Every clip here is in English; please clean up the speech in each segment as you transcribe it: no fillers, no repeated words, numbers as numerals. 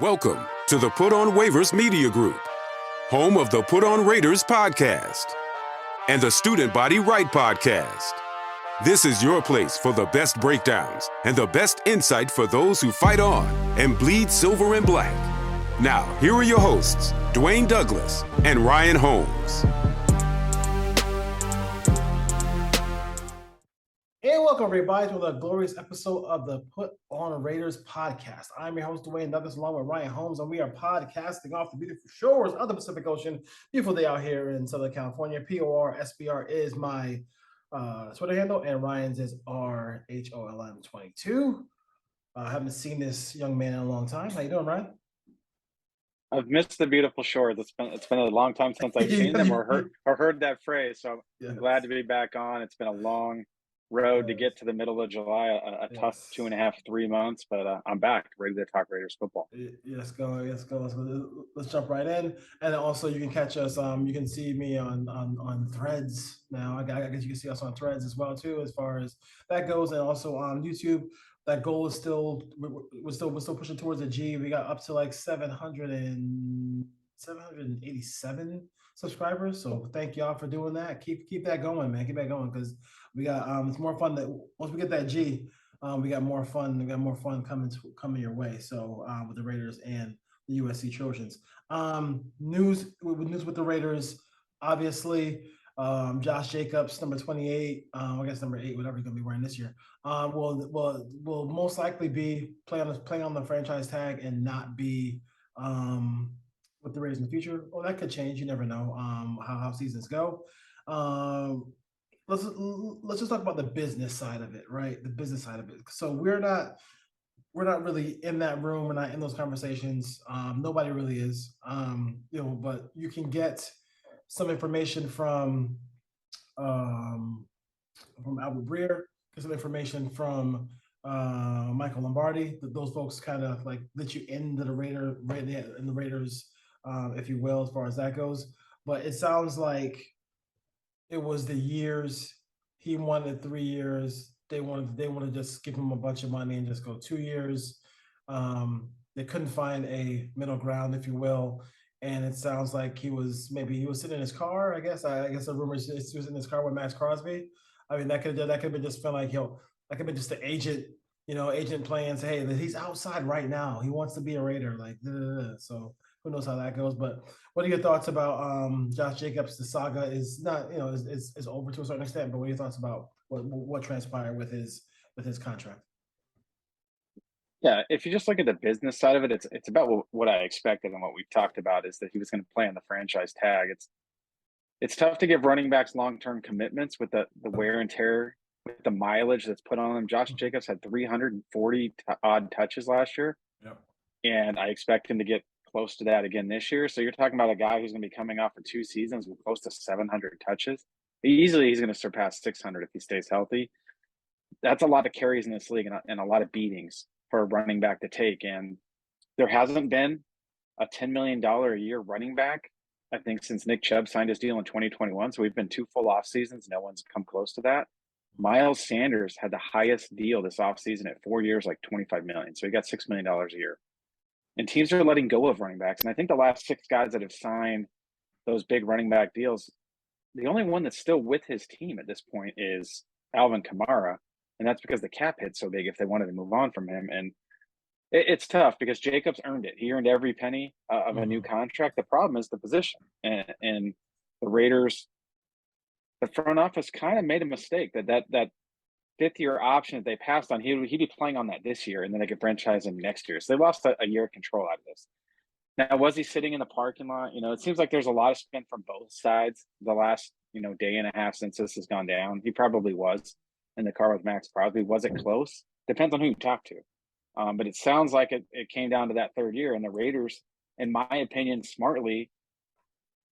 Welcome to the Put on Waivers Media Group, home of the Put on Raiders podcast and the Student Body Right podcast. This is your place for the best breakdowns and the best insight for those who fight on and bleed silver and black. Now, here are your hosts, Dwayne Douglas and Ryan Holmes. And welcome, everybody, to a glorious episode of the Put on Raiders podcast. I'm your host, Dwayne Douglas, along with Ryan Holmes, and we are podcasting off the beautiful shores of the Pacific Ocean. Beautiful day out here in Southern California. PORSBR is my Twitter handle, and Ryan's is RHOLM22. I haven't seen this young man in a long time. How you doing, Ryan? I've missed the beautiful shores. It's been a long time since I've seen them or heard that phrase. So I'm glad to be back on. It's been a long road to get to the middle of July, a tough 2.5, 3 months, but I'm back, ready to talk Raiders football. Let's go. Let's jump right in. And also, you can catch us. You can see me on Threads now. I guess you can see us on Threads as well too, as far as that goes, and also on YouTube. That goal is we're still pushing towards a G. We got up to like 787 subscribers. So thank y'all for doing that. Keep that going, man. Keep that going, because we got it's more fun that once we get that G, we got more fun. We got more fun coming your way. So with the Raiders and the USC Trojans. News with the Raiders, obviously. Josh Jacobs, number 28, I guess number 8, whatever he's gonna be wearing this year, will most likely be playing on the franchise tag and not be with the Raiders in the future. Well, that could change. You never know how seasons go. Let's just talk about the business side of it, right? The business side of it. So we're not really in that room. We're not in those conversations. Nobody really is. But you can get some information from Albert Breer, get some information from Michael Lombardi. Those folks kind of like let you into the Raiders, if you will, as far as that goes. But it sounds like it was the years. He wanted 3 years. They wanted to just give him a bunch of money and just go 2 years. They couldn't find a middle ground, if you will. And it sounds like he was sitting in his car. I guess the rumor is he was in his car with Max Crosby. I mean, that could have been just felt like, that could have been just the agent playing, say, hey, he's outside right now. He wants to be a Raider. Like, so who knows how that goes? But what are your thoughts about Josh Jacobs? The saga is not, is over to a certain extent. But what are your thoughts about what transpired with his contract? Yeah, if you just look at the business side of it, it's about what I expected, and what we've talked about is that he was going to play on the franchise tag. It's tough to give running backs long-term commitments with the wear and tear, with the mileage that's put on them. Josh Jacobs had 340 odd touches last year, and I expect him to get close to that again this year. So you're talking about a guy who's going to be coming off of 2 seasons with close to 700 touches. Easily, he's going to surpass 600 if he stays healthy. That's a lot of carries in this league and a lot of beatings for a running back to take. And there hasn't been a $10 million a year running back, I think, since Nick Chubb signed his deal in 2021. So we've been 2 full off seasons. No one's come close to that. Miles Sanders had the highest deal this offseason at 4 years, like $25 million. So he got $6 million a year. And teams are letting go of running backs. And I think the last 6 guys that have signed those big running back deals, the only one that's still with his team at this point is Alvin Kamara. And that's because the cap hit so big if they wanted to move on from him. And it's tough because Jacobs earned it. He earned every penny of a new contract. The problem is the position. And the Raiders, the front office kind of made a mistake that 5th-year option that they passed on, he'd be playing on that this year, and then they could franchise him next year. So they lost a year of control out of this. Now, was he sitting in the parking lot? It seems like there's a lot of spin from both sides the last, day and a half since this has gone down. He probably was in the car with Max Crosby. Was it close? Depends on who you talk to. But it sounds like it came down to that 3rd year, and the Raiders, in my opinion, smartly,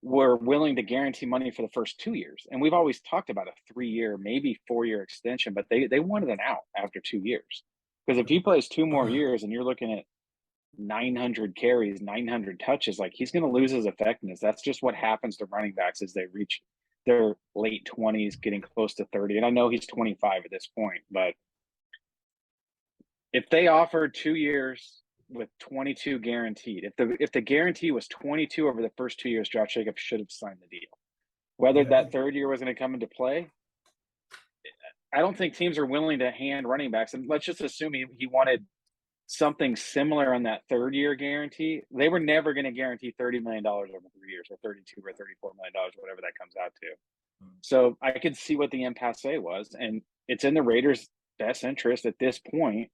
were willing to guarantee money for the first 2 years. And we've always talked about a 3-year, maybe 4-year extension, but they wanted an out after 2 years. Because if he plays 2 more years and you're looking at 900 carries, 900 touches, like, he's going to lose his effectiveness. That's just what happens to running backs as they reach their late 20s, getting close to 30. And I know he's 25 at this point, but if they offered 2 years, with 22 guaranteed. If the guarantee was 22 over the first 2 years, Josh Jacobs should have signed the deal. Whether Yeah, that third year was going to come into play, I don't think teams are willing to hand running backs. And let's just assume he wanted something similar on that third year guarantee. They were never going to guarantee $30 million over 3 years, or 32 or $34 million, whatever that comes out to. So I could see what the impasse was, and it's in the Raiders' best interest at this point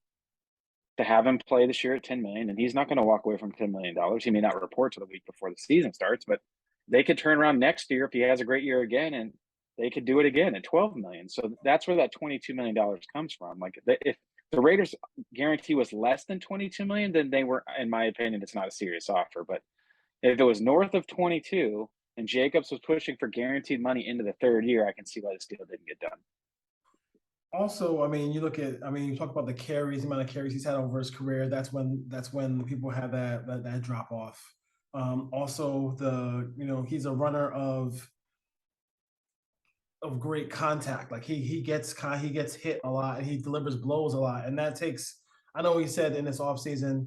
to have him play this year at $10 million, and he's not going to walk away from $10 million. He may not report to the week before the season starts, but they could turn around next year if he has a great year again, and they could do it again at $12 million. So that's where that $22 million comes from. Like, if the Raiders' guarantee was less than $22 million, then they were, in my opinion, it's not a serious offer. But if it was north of 22 and Jacobs was pushing for guaranteed money into the third year, I can see why this deal didn't get done. Also, I mean, you talk about the carries, the amount of carries he's had over his career. That's when people have that drop off. Also, he's a runner of great contact. Like he gets hit a lot, and he delivers blows a lot, and that takes. I know he said in this offseason,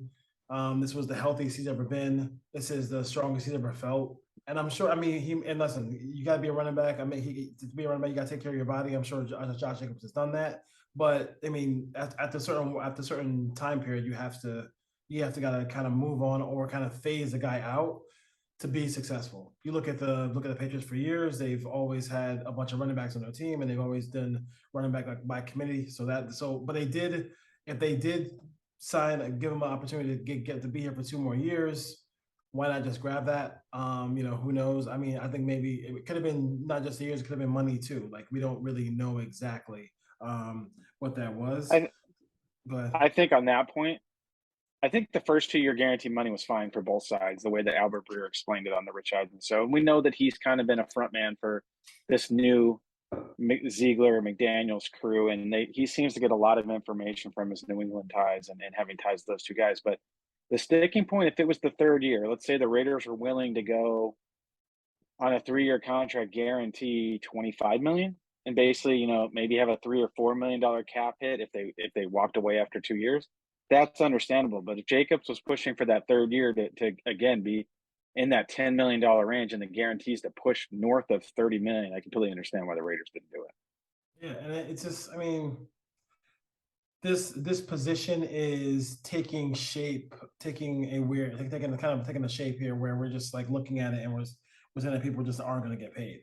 this was the healthiest he's ever been. This is the strongest he's ever felt. And I'm sure, I mean, and listen, you got to be a running back. I mean, to be a running back, you got to take care of your body. I'm sure Josh Jacobs has done that. But I mean, at the certain time period, you have to gotta kind of move on or kind of phase the guy out to be successful. You look at the Patriots for years; they've always had a bunch of running backs on their team, and they've always done running back like by committee. But if they did give him an opportunity to get to be here for 2 more years, why not just grab that? Who knows? I mean, I think maybe it could have been not just years; it could have been money too. Like, we don't really know exactly what that was. But I think on that point, I think the first 2-year guaranteed money was fine for both sides, the way that Albert Breer explained it on the Rich Eisen. So we know that he's kind of been a front man for this new Ziegler McDaniels crew, and he seems to get a lot of information from his New England ties and having ties to those two guys. But the sticking point, if it was the third year, let's say the Raiders were willing to go on a 3-year contract, guarantee $25 million, and basically, maybe have a $3 or $4 million cap hit if they walked away after 2 years. That's understandable. But if Jacobs was pushing for that third year to again be in that $10 million range, and the guarantees to push north of $30 million, I completely understand why the Raiders didn't do it. yeah, and it's just, I mean, this position is taking shape, taking a shape here where we're just like looking at it, and we're saying that people just aren't going to get paid.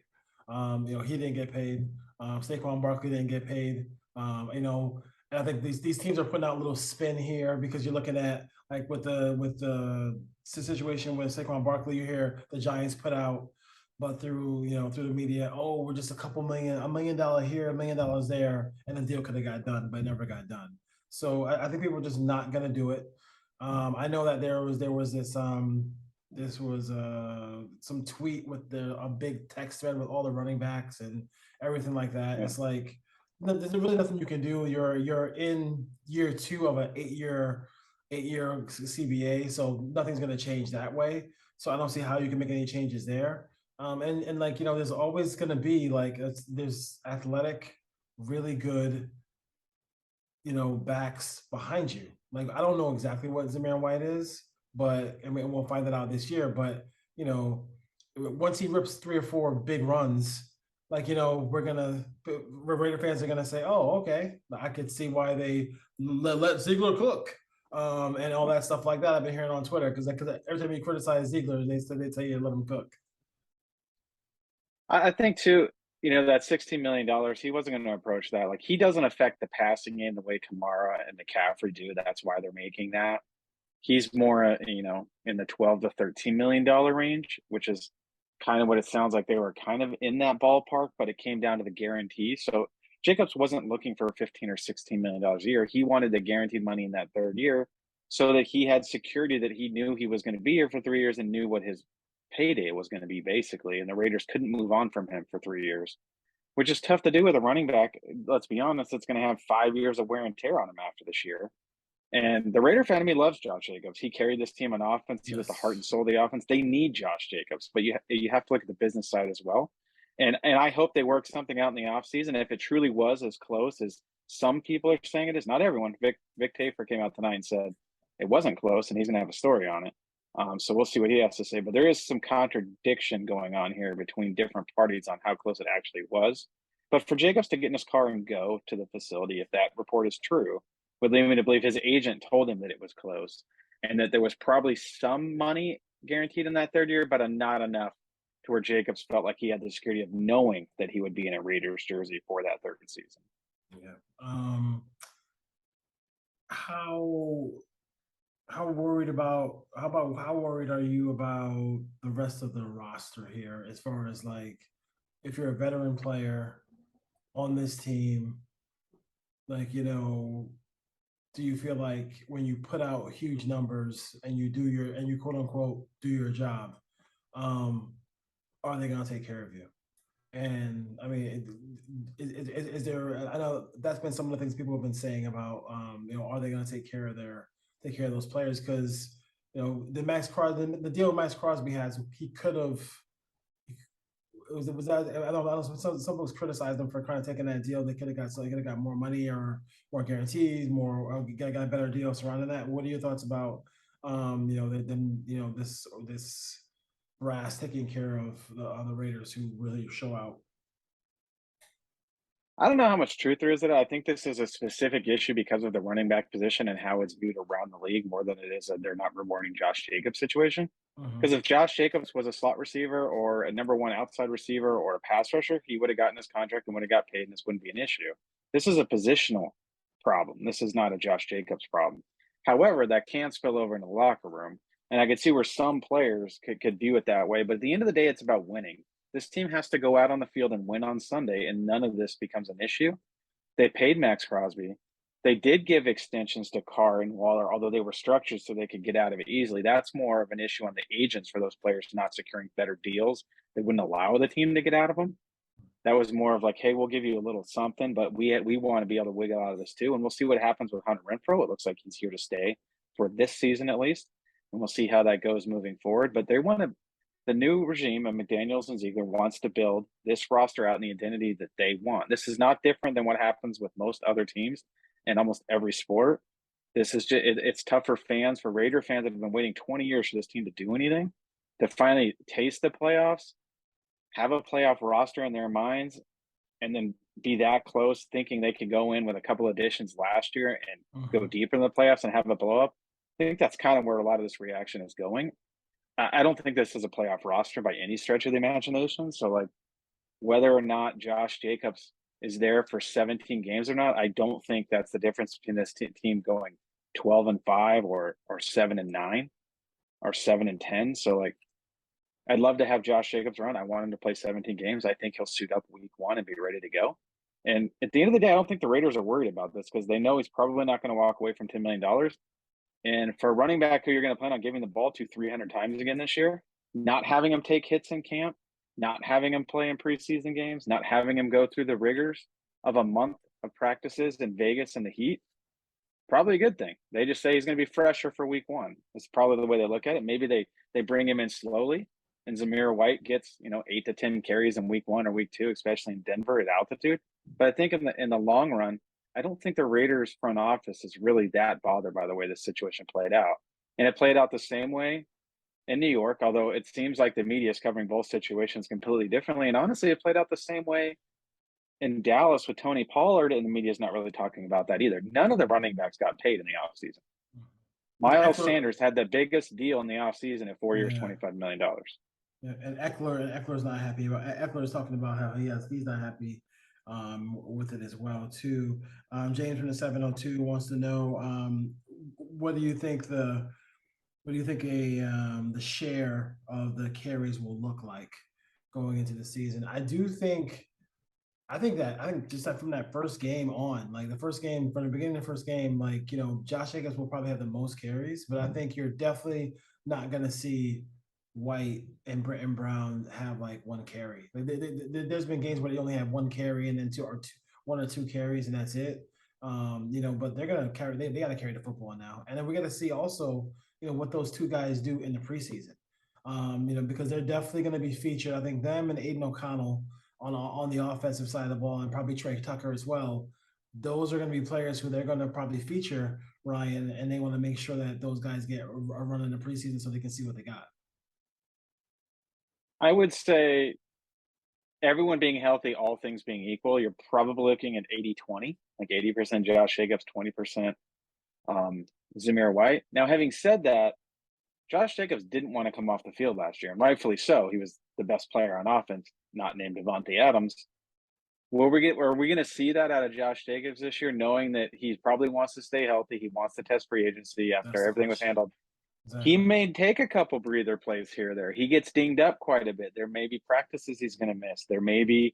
He didn't get paid. Saquon Barkley didn't get paid. And I think these teams are putting out a little spin here, because you're looking at, like, with the situation with Saquon Barkley, you hear the Giants put out, but through the media, oh, we're just $1 million here, $1 million there, and the deal could have got done, but it never got done. So I think people are just not gonna do it. I know that there was this some tweet with a big text thread with all the running backs and everything like that. Yeah. It's like, there's really nothing you can do. You're in year 2 of an 8-year CBA, so nothing's going to change that way. So I don't see how you can make any changes there. And like, there's always going to be like there's athletic, really good, backs behind you. Like, I don't know exactly what Zamir White is, but I mean, we'll find that out this year. But once he rips 3 or 4 big runs, like, Raider fans are gonna say, "Oh, okay, I could see why they let Ziegler cook," and all that stuff like that. I've been hearing on Twitter, because every time you criticize Ziegler, they tell you to let him cook. I think too, that $16 million, he wasn't going to approach that. Like, he doesn't affect the passing game the way Kamara and McCaffrey do. That's why they're making that. He's more, in the $12 to $13 million range, which is kind of what it sounds like. They were kind of in that ballpark, but it came down to the guarantee. So Jacobs wasn't looking for $15 or $16 million a year. He wanted the guaranteed money in that third year, so that he had security that he knew he was going to be here for 3 years and knew what his payday was going to be, basically. And the Raiders couldn't move on from him for 3 years, which is tough to do with a running back. Let's be honest, it's going to have 5 years of wear and tear on him after this year. And the Raider fan of me loves Josh Jacobs. He carried this team on offense. He was the heart and soul of the offense. They need Josh Jacobs, but you have to look at the business side as well. And I hope they work something out in the offseason. If it truly was as close as some people are saying it is, not everyone. Vic Tafer came out tonight and said it wasn't close, and he's going to have a story on it. So we'll see what he has to say. But there is some contradiction going on here between different parties on how close it actually was. But for Jacobs to get in his car and go to the facility, if that report is true, would lead me to believe his agent told him that it was close and that there was probably some money guaranteed in that third year, but not enough to where Jacobs felt like he had the security of knowing that he would be in a Raiders jersey for that third season. Yeah. How worried are you about the rest of the roster here, as far as like, if you're a veteran player on this team, like, do you feel like when you put out huge numbers and you quote unquote do your job, are they going to take care of you? And I mean, is there? I know that's been some of the things people have been saying about, are they going to take care of those players? Because the Max Crosby, the deal Max Crosby has, he could have. Was that, I don't know. Some folks criticized them for kind of taking that deal. They could have got more money or more guarantees, got a better deal surrounding that. What are your thoughts about, this brass taking care of the Raiders, who really show out? I don't know how much truth there is in it. I think this is a specific issue because of the running back position and how it's viewed around the league more than it is that they're not rewarding Josh Jacobs situation. Because if Josh Jacobs was a slot receiver or a number one outside receiver or a pass rusher, he would have gotten his contract and would have got paid, and this wouldn't be an issue. This is a positional problem. This is not a Josh Jacobs problem. However, that can spill over into the locker room. And I could see where some players could view it that way. But at the end of the day, it's about winning. This team has to go out on the field and win on Sunday, and none of this becomes an issue. They paid Max Crosby. They did give extensions to Carr and Waller, although they were structured so they could get out of it easily. That's more of an issue on the agents for those players not securing better deals. They wouldn't allow the team to get out of them. That was more of like, hey, we'll give you a little something, but we want to be able to wiggle out of this too. And we'll see what happens with Hunter Renfrow. It looks like he's here to stay for this season at least. And we'll see how that goes moving forward. But the new regime of McDaniels and Ziegler wants to build this roster out in the identity that they want. This is not different than what happens with most other teams in almost every sport. This is just, it's tough for fans, for Raider fans that have been waiting 20 years for this team to do anything, to finally taste the playoffs, have a playoff roster in their minds, and then be that close, thinking they could go in with a couple additions last year and go deeper in the playoffs and have a blow up. I think that's kind of where a lot of this reaction is going. I don't think this is a playoff roster by any stretch of the imagination. So, like, whether or not Josh Jacobs is there for 17 games or not, I don't think that's the difference between this team going 12-5 or 7-9 or 7-10. So, like, I'd love to have Josh Jacobs around. I want him to play 17 games. I think he'll suit up week one and be ready to go. And at the end of the day, I don't think the Raiders are worried about this because they know he's probably not going to walk away from $10 million. And for a running back who you're going to plan on giving the ball to 300 times again this year, not having him take hits in camp, not having him play in preseason games, not having him go through the rigors of a month of practices in Vegas in the heat, probably a good thing. They just say he's going to be fresher for week one. That's probably the way they look at it. Maybe they bring him in slowly, and Zamir White gets 8 to 10 carries in week one or week two, especially in Denver at altitude. But I think in the long run, I don't think the Raiders front office is really that bothered by the way this situation played out. And it played out the same way in New York, although it seems like the media is covering both situations completely differently. And honestly, it played out the same way in Dallas with Tony Pollard, and the media is not really talking about that either. None of the running backs got paid in the offseason. Miles Sanders had the biggest deal in the offseason at 4 years, $25 million. Yeah, and Eckler's not happy about. Eckler's talking about how he's not happy with it as well too. James from the 702 wants to know, what do you think the share of the carries will look like going into the season? I think just that from that first game on, like the first game, from the beginning of the first game, like, Josh Jacobs will probably have the most carries, but I think you're definitely not going to see White and Britton Brown have like one carry. Like there's been games where they only have one carry and then one or two carries and that's it. But they're gonna carry. They got to carry the football now, and then we're gonna see also, what those two guys do in the preseason. Because they're definitely going to be featured. I think them and Aiden O'Connell on the offensive side of the ball, and probably Trey Tucker as well. Those are going to be players who they're going to probably feature Ryan, and they want to make sure that those guys get a run in the preseason so they can see what they got. I would say everyone being healthy, all things being equal, you're probably looking at 80-20, like 80% Josh Jacobs, 20% Zamir White. Now, having said that, Josh Jacobs didn't want to come off the field last year, and rightfully so. He was the best player on offense, not named Devontae Adams. Are we going to see that out of Josh Jacobs this year, knowing that he probably wants to stay healthy? He wants to test free agency That's after the everything was question. handled. He Exactly. may take a couple breather plays here or there. He gets dinged up quite a bit. There may be practices he's going to miss. There may be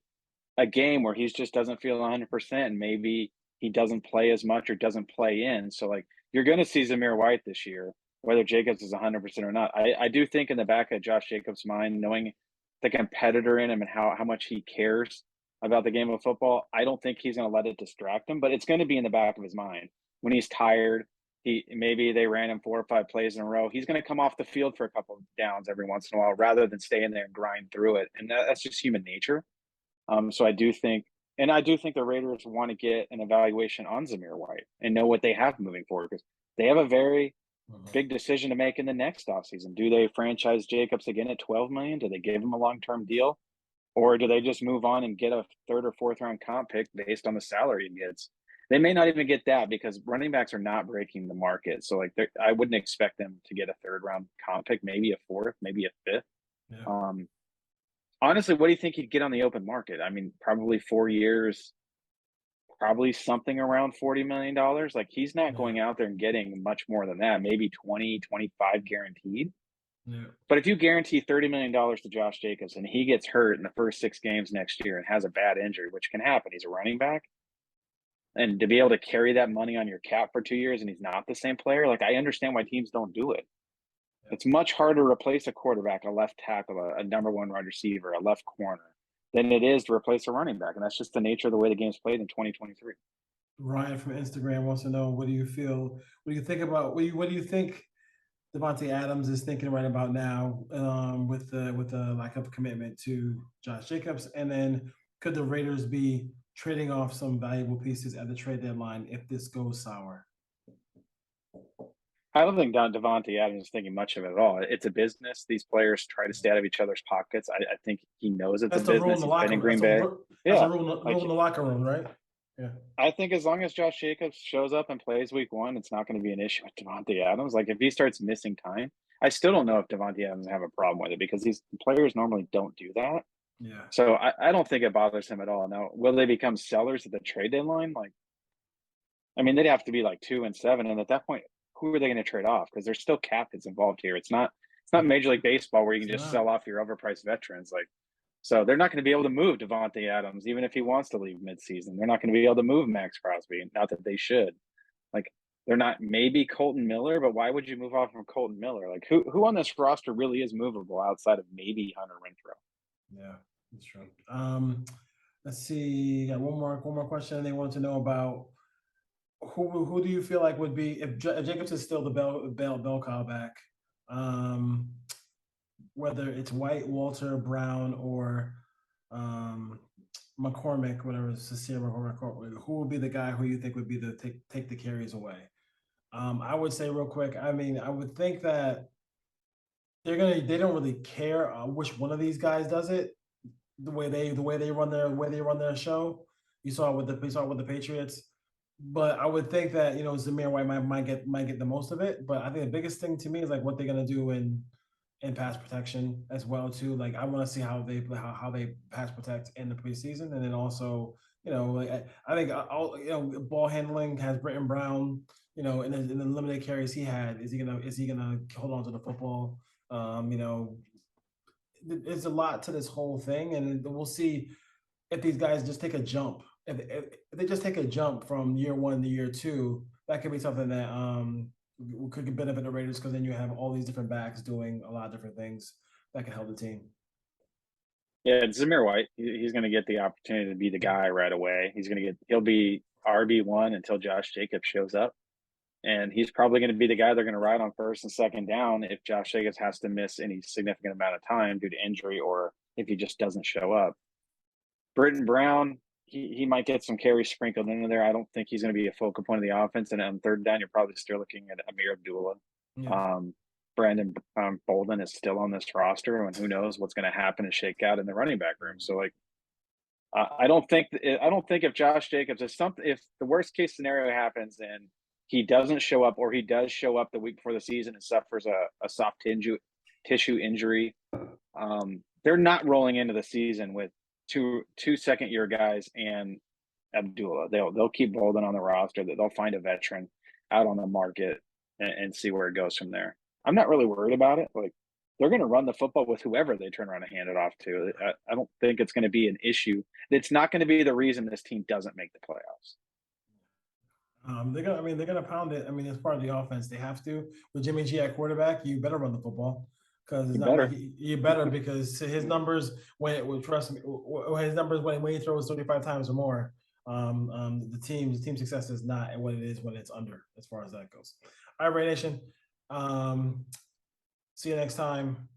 a game where he just doesn't feel 100%, and maybe he doesn't play as much or doesn't play in. So, like, you're going to see Zamir White this year, whether Jacobs is 100% or not. I do think in the back of Josh Jacobs' mind, knowing the competitor in him and how much he cares about the game of football, I don't think he's going to let it distract him, but it's going to be in the back of his mind when he's tired. Maybe they ran him 4 or 5 plays in a row. He's going to come off the field for a couple of downs every once in a while rather than stay in there and grind through it. And that's just human nature. So I do think the Raiders want to get an evaluation on Zamir White and know what they have moving forward, because they have a very big decision to make in the next offseason. Do they franchise Jacobs again at $12 million? Do they give him a long-term deal? Or do they just move on and get a 3rd or 4th round comp pick based on the salary he gets? They may not even get that because running backs are not breaking the market. So, like, I wouldn't expect them to get a 3rd round comp pick, maybe a 4th, maybe a 5th. Yeah. Honestly, what do you think he'd get on the open market? I mean, probably 4 years, probably something around $40 million. Like, he's not going out there and getting much more than that, maybe 20, 25 guaranteed. Yeah. But if you guarantee $30 million to Josh Jacobs and he gets hurt in the first 6 games next year and has a bad injury, which can happen, he's a running back, and to be able to carry that money on your cap for 2 years and he's not the same player, like, I understand why teams don't do it. It's much harder to replace a quarterback, a left tackle, a number 1 wide receiver, a left corner, than it is to replace a running back, and that's just the nature of the way the game's played in 2023. Ryan from Instagram wants to know, what do you feel? What do you think about? What do you think Devontae Adams is thinking right about now, with the lack of commitment to Josh Jacobs? And then could the Raiders be trading off some valuable pieces at the trade deadline if this goes sour? I don't think Devontae Adams is thinking much of it at all. It's a business. These players try to stay out of each other's pockets. I think he knows it's a That's the rule in business. the He's been locker in room. Green Bay. That's a Yeah, rule like, in the locker room, right? Yeah. I think as long as Josh Jacobs shows up and plays week 1, it's not going to be an issue with Devontae Adams. Like, if he starts missing time, I still don't know if Devontae Adams have a problem with it because these players normally don't do that. Yeah. So I don't think it bothers him at all. Now, will they become sellers at the trade deadline? Like, I mean, they'd have to be like 2-7, and at that point, who are they going to trade off? Because there's still cap that's involved here. It's not Major League Baseball where you can It's just not. sell off your overpriced veterans. Like, so they're not going to be able to move Devontae Adams, even if he wants to leave midseason. They're not going to be able to move Max Crosby. Not that they should. Like, they're not, maybe Colton Miller, but why would you move off from Colton Miller? Like, who on this roster really is movable outside of maybe Hunter Renfrow? Yeah, that's true. Let's see. Got one more question. They want to know about who do you feel like would be if Jacobs is still the bell cow back? Um, whether it's White, Walter, Brown, or McCormick, whatever, Cecile McCormick, who would be the guy who you think would be the take the carries away? I would say real quick. I mean, I would think that they don't really care which one of these guys does it. The way they run their show. You saw it with the Patriots. But I would think that Zamir White might get the most of it. But I think the biggest thing to me is like what they're gonna do in pass protection as well too. Like I want to see how they pass protect in the preseason, and then also like I think all ball handling has Britton Brown. In the limited carries he had, is he gonna hold on to the football? There's a lot to this whole thing, and we'll see if these guys just take a jump. If they just take a jump from year 1 to year 2, that could be something that could benefit the Raiders, because then you have all these different backs doing a lot of different things that can help the team. Yeah, it's Zamir White. He's going to get the opportunity to be the guy right away. He'll be RB1 until Josh Jacobs shows up. And he's probably going to be the guy they're going to ride on first and second down if Josh Jacobs has to miss any significant amount of time due to injury or if he just doesn't show up. Britton Brown, he might get some carries sprinkled into there. I don't think he's going to be a focal point of the offense. And on third down, you're probably still looking at Amir Abdullah. Yeah. Brandon Bolden is still on this roster, and who knows what's going to happen and shake out in the running back room. So, like, I don't think if Josh Jacobs if the worst case scenario happens and he doesn't show up, or he does show up the week before the season and suffers a soft tissue injury, they're not rolling into the season with two second-year guys and Abdullah. They'll keep Bolden on the roster. They'll find a veteran out on the market and see where it goes from there. I'm not really worried about it. Like, they're going to run the football with whoever they turn around and hand it off to. I don't think it's going to be an issue. It's not going to be the reason this team doesn't make the playoffs. They're gonna pound it. I mean, it's part of the offense. They have to. With Jimmy G at quarterback, you better run the football because it's not like you better, because his numbers trust me, his numbers when he throws 35 times or more, the team success is not what it is when it's under, as far as that goes. All right, Ray Nation. See you next time.